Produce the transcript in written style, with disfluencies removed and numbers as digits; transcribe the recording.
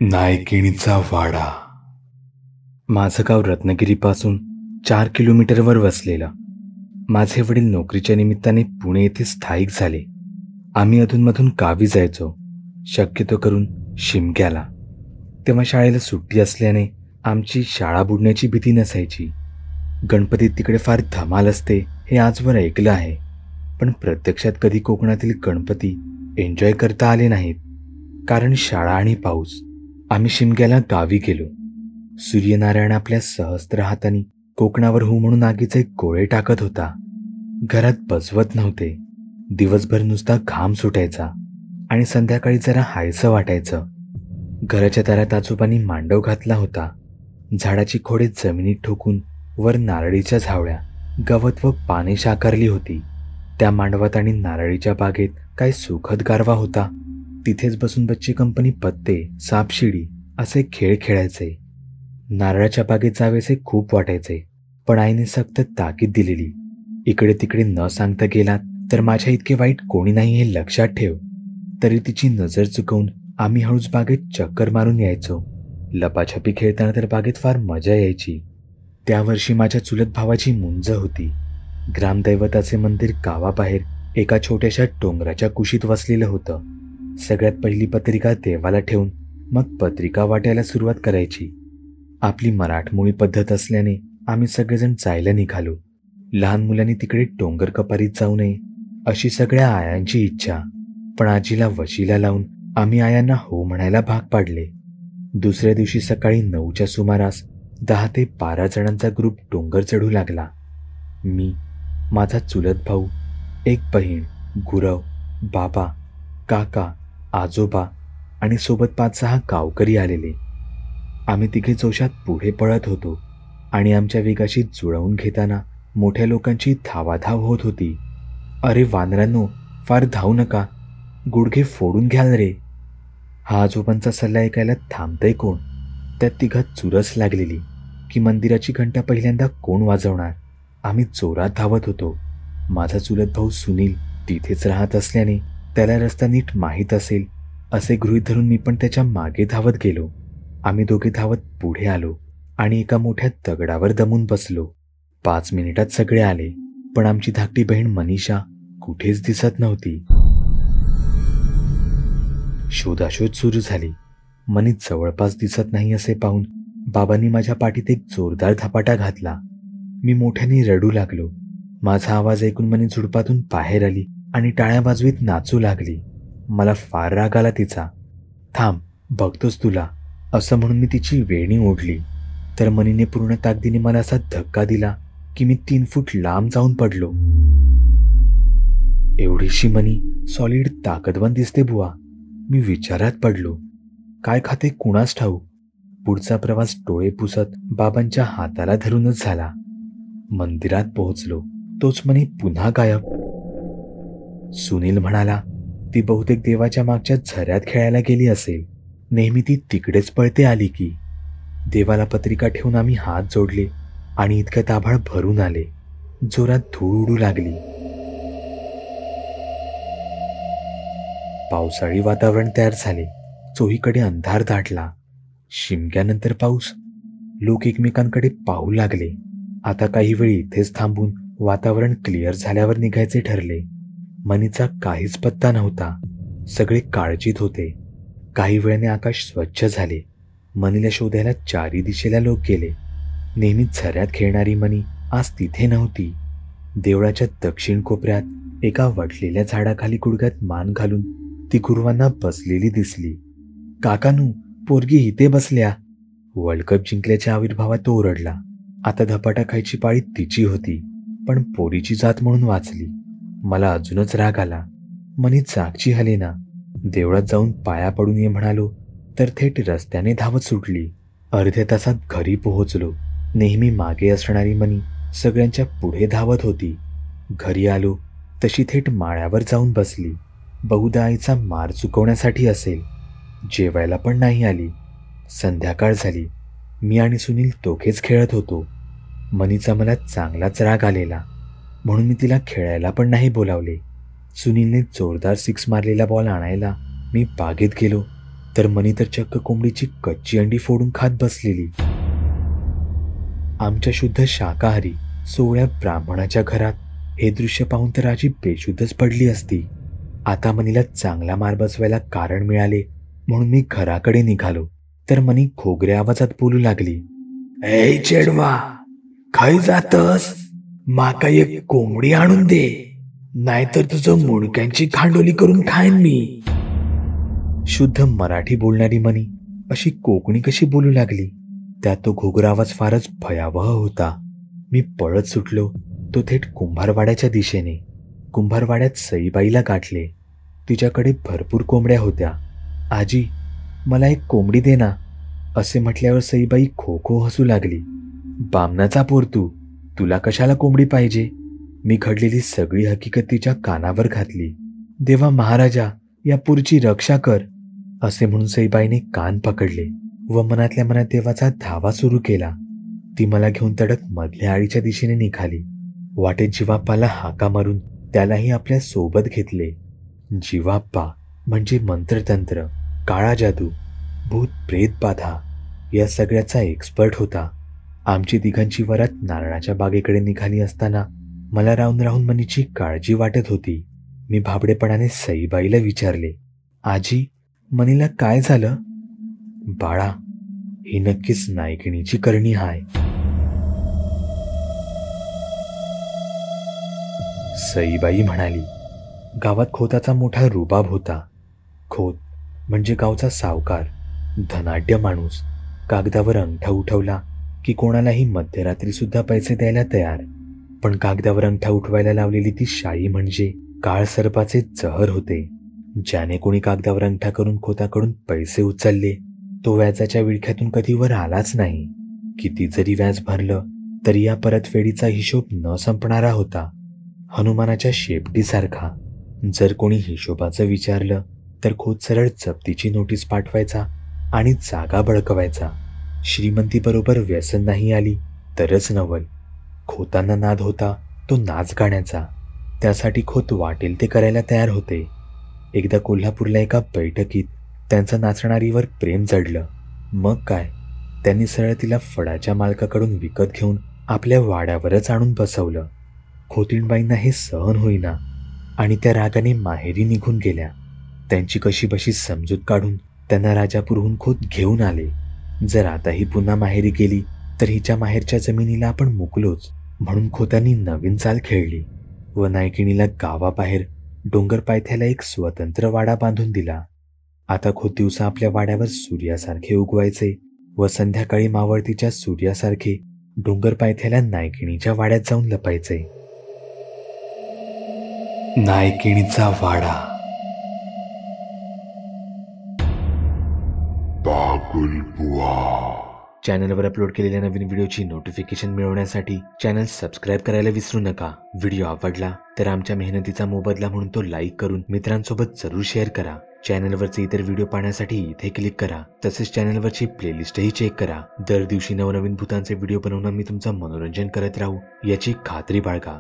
नायकिणीचा वाडा. माझं गाव रत्नागिरीपासून 4 किलोमीटरवर वसलेलं. माझे वडील नोकरीच्या निमित्ताने पुणे येथे स्थायिक झाले. आम्ही अधूनमधून गावी जायचो, शक्यतो करून शिमग्याला. तेव्हा शाळेला सुट्टी असल्याने आमची शाळा बुडण्याची भीती नसायची. गणपतीत तिकडे फार धमाल असते हे आजवर ऐकलं आहे, पण प्रत्यक्षात कधी कोकणातील गणपती एन्जॉय करता आले नाहीत, कारण शाळा आणि पाऊस. आम्ही शिमग्याला गावी गेलो. सूर्यनारायण आपल्या सहस्त्र हातांनी कोकणावर हो म्हणून आगीचे गोळे टाकत होता. घरात बसवत नव्हते. दिवसभर नुसता घाम सुटायचा आणि संध्याकाळी जरा हायसं वाटायचं. घराच्या दारात आजोबांनी मांडव घातला होता. झाडाची खोडे जमिनीत ठोकून वर नारळीच्या झावळ्या, गवत व पाने शाकारली होती. त्या मांडवात आणि नारळीच्या बागेत काय सुखद गारवा होता. तिथेच बसून बच्ची कंपनी पत्ते, सापशिडी असे खेळ खेळायचे. नारळाच्या बागेत जावेसे खूप वाटायचे, पण आईने सक्त ताकीद दिलेली, इकडे तिकडे न सांगता गेलात तर माझ्या इतके वाईट कोणी नाही हे लक्षात ठेव. तरी तिची नजर चुकवून आम्ही हळूच बागेत चक्कर मारून यायचो. लपाछपी खेळताना तर बागेत फार मजा यायची. त्या वर्षी माझ्या चुलत भावाची मुंज होती. ग्रामदैवताचे मंदिर गावाबाहेर एका छोट्याशा डोंगराच्या कुशीत वसलेलं होतं. सगळ्यात पहिली पत्रिका देवाला ठेवून मग पत्रिका वाटायला सुरुवात करायची. आपली मराठमोळी पद्धत असल्याने आम्ही सगळेजण जायला निघालो. लहान मुलांनी तिकडे डोंगर कपारीत जाऊ नये अशी सगळ्या आयांची इच्छा, पण आजीला वशीला लावून आम्ही आयांना हो म्हणायला भाग पाडले. दुसऱ्या दिवशी सकाळी 9च्या सुमारास 10 ते 12 जणांचा ग्रुप डोंगर चढू लागला. मी, माझा चुलत भाऊ, एक बहीण, गुरव, बाबा, काका, आजोबा आणि सोबत 5-6 गावकरी आलेले. आम्ही तिघे जोशात पुढे पळत होतो आणि आमच्या वेगाशी जुळवून घेताना मोठ्या लोकांची धावाधाव होत होती. अरे वानरांनो, फार धावू नका, गुडघे फोडून घ्याल रे. हा आजोबांचा सल्ला ऐकायला थांबतंय कोण? त्यात तिघात चुरस लागलेली की मंदिराची घंटा पहिल्यांदा कोण वाजवणार. आम्ही जोरात धावत होतो. माझा चुलत भाऊ सुनील तिथेच राहत असल्याने त्याला रस्ता नीट माहीत असेल असे गृहीत धरून मी पण त्याच्या मागे धावत गेलो. आम्ही दोघे धावत पुढे आलो आणि एका मोठ्या दगडावर दमून बसलो. 5 मिनिटात सगळे आले, पण आमची धाकटी बहीण मनीषा कुठेच दिसत नव्हती. शोधाशोध सुरू झाली. मनी जवळपास दिसत नाही असे पाहून बाबांनी माझ्या पाठीत एक जोरदार धपाटा घातला. मी मोठ्याने रडू लागलो. माझा आवाज ऐकून मनी झुडपातून बाहेर आली आणि टाळ्या वाजवीत नाचू लागली. मला फार राग आला तिचा. थांब, बघतोस तुला, असं म्हणून मी तिची वेणी ओढली, तर मनीने पूर्ण ताकदीने मला असा धक्का दिला की मी 3 फूट लांब जाऊन पडलो. एवढीशी मनी सॉलिड ताकदवान दिसते बुवा. मी विचारात पडलो. काय खाते कुणास ठाऊक. पुढचा प्रवास डोळे पुसत बाबांच्या हाताला धरूनच झाला. मंदिरात पोहोचलो. तोच मनी पुन्हा गायब. सुनील म्हणाला, ती बहुतेक देवाच्या मागच्या झऱ्यात खेळायला गेली असेल. नेहमी ती तिकडेच पळते आली की. देवाला पत्रिका ठेवून आम्ही हात जोडले आणि इतक्यात आभाळ भरून आले. जोरात धूळ उडू लागली. पावसाळी वातावरण तयार झाले. चोहीकडे अंधार दाटला. शिमग्यानंतर पाऊस. लोक एकमेकांकडे पाहू लागले. आता काही वेळ इथेच थांबून वातावरण क्लिअर झाल्यावर निघायचे ठरले. मनीचा काहीच पत्ता नव्हता. सगळे काळजीत होते. काही वेळाने आकाश स्वच्छ झाले. मनीला शोधायला 4ही दिशेला लोक गेले. नेहमीच झऱ्यात खेळणारी मनी आज तिथे नव्हती. देवळाच्या दक्षिण कोपऱ्यात एका वटलेल्या झाडाखाली गुडघ्यात मान घालून ती गुरुवांना बसलेली दिसली. काकानू, पोरगी इथे बसल्या. वर्ल्ड कप जिंकल्याच्या आविर्भावात तो ओरडला. आता धपाटा खायची पाळी तिची होती, पण पोरीची जात म्हणून वाचली. मला अजूनच राग आला. मनी जागची हलेना. देवळात जाऊन पाया पडून ये म्हणालो तर थेट रस्त्याने धावत सुटली. अर्ध्या तासात घरी पोहोचलो. नेहमी मागे असणारी मनी सगळ्यांच्या पुढे धावत होती. घरी आलो तशी थेट माळ्यावर जाऊन बसली. बहुधा आईचा मार चुकवण्यासाठी असेल. जेवायला पण नाही आली. संध्याकाळ झाली. मी आणि सुनील दोघेच खेळत होतो. मनीचा मला चांगलाच राग आलेला, म्हणून मी तिला खेळायला पण नाही बोलावले. सुनीलने जोरदार 6 मारलेला बॉल आणायला मी बागेत गेलो तर मनी तर चक्क कोंबडीची कच्ची अंडी फोडून खात बसलेली. आमच्या शुद्ध शाकाहारी सोवळ्या ब्राह्मणाच्या घरात हे दृश्य पाहून तर आजी बेशुद्धच पडली असती. आता मनीला चांगला मार बसवायला कारण मिळाले म्हणून मी घराकडे निघालो, तर मनी खोगऱ्या आवाजात बोलू लागली, "ए चेडवा, खाई जातस? माका एक कोंबडी आणून दे, नाहीतर तुझं मुडक्यांची खांडोली करून खाईन मी." शुद्ध मराठी बोलणारी मनी अशी कोकणी कशी बोलू लागली? त्यात तो घोगरा आवाज फारच भयावह होता. मी पळत सुटलो तो थेट कुंभारवाड्याच्या दिशेने. कुंभारवाड्यात सईबाईला गाठले. तिच्याकडे भरपूर कोंबड्या होत्या. "आजी, मला एक कोंबडी दे ना," असे म्हटल्यावर सईबाई खो खो हसू लागली. "बामणाचा पोर तू, तुला कशाला कोंबडी पाहिजे?" मी घडलेली सगळी हकीकत तिच्या कानावर घातली. "देवा महाराजा, या पुरची रक्षा कर," असे म्हणून सईबाईने कान पकडले व मनातल्या मनात देवाचा धावा सुरू केला. ती मला घेऊन तडक मधल्या आळीच्या दिशेने निघाली. वाटेत जीवाप्पाला हाका मारून त्यालाही आपल्या सोबत घेतले. जीवाप्पा म्हणजे मंत्रतंत्र, काळा जादू, भूत प्रेत बाधा या सगळ्याचा एक्सपर्ट होता. आमची तिघांची वरात नारळाच्या बागेकडे निघाली असताना मला राहून राहून मनीची काळजी वाटत होती. मी भाबडेपणाने सईबाईला विचारले, "आजी, मनीला काय झालं?" "बाळा, ही नक्कीच नायकिणीची करणी हाय." सईबाई म्हणाली. गावात खोताचा मोठा रुबाब होता. खोत म्हणजे गावचा सावकार, धनाढ्य माणूस. कागदावर अंगठा उठवला की कोणालाही मध्यरात्री सुद्धा पैसे द्यायला तयार. पण कागदावर अंगठा उठवायला लावलेली ती शाई म्हणजे काळ सर्पाचे जहर होते. ज्याने कोणी कागदावर अंगठा करून खोताकडून पैसे उचलले तो व्याजाच्या विळख्यातून कधी वर आलाच नाही. किती जरी व्याज भरलं तरी या परतफेडीचा हिशोब न संपणारा होता. हनुमानाच्या शेपटीसारखा. जर कोणी हिशोबाचं विचारलं तर खोत सरळ जप्तीची नोटीस पाठवायचा आणि जागा बळकवायचा. श्रीमंतीबरोबर व्यसन नाही आली तरच नवल. खोतांना नाद होता तो नाच गाण्याचा. त्यासाठी खोत वाटेल ते करायला तयार होते. एकदा कोल्हापूरला एका बैठकीत त्यांचं नाचणारीवर प्रेम जडलं. मग काय, त्यांनी सरळ तिला फडाच्या मालकाकडून विकत घेऊन आपल्या वाड्यावरच आणून बसवलं. खोतीणबाईंना हे सहन होईना आणि त्या रागाने माहेरी निघून गेल्या. त्यांची कशीबशी समजूत काढून त्यांना राजापूरहून खोत घेऊन आले. जर आताही पुन्हा माहेरी गेली तर हिच्या माहेरच्या जमिनीला आपण मुकलोच म्हणून खोतांनी नवीन चाल खेळली व नायकिणीला गावाबाहेर डोंगर पायथ्याला एक स्वतंत्र वाडा बांधून दिला. आता खोत दिवसा आपल्या वाड्यावर सूर्यासारखे उगवायचे व संध्याकाळी मावळतीच्या सूर्यासारखे डोंगर पायथ्याला नायकिणीच्या वाड्यात जाऊन लपायचे. नायकिणीचा वाडा. चॅनलवर अपलोड केलेल्या नवीन व्हिडिओची नोटिफिकेशन मिळवण्यासाठी चॅनल सबस्क्राईब करायला विसरू नका. व्हिडिओ आवडला तर आमच्या मेहनतीचा मोबदला म्हणून तो लाईक करून मित्रांसोबत जरूर शेअर करा. चॅनलवरचे इतर व्हिडिओ पाहण्यासाठी इथे क्लिक करा. तसेच चॅनलवरची प्लेलिस्टही चेक करा. दर दिवशी नवनवीन भूतांचे व्हिडिओ बनवून मी तुमचं मनोरंजन करत राहू याची खात्री बाळगा.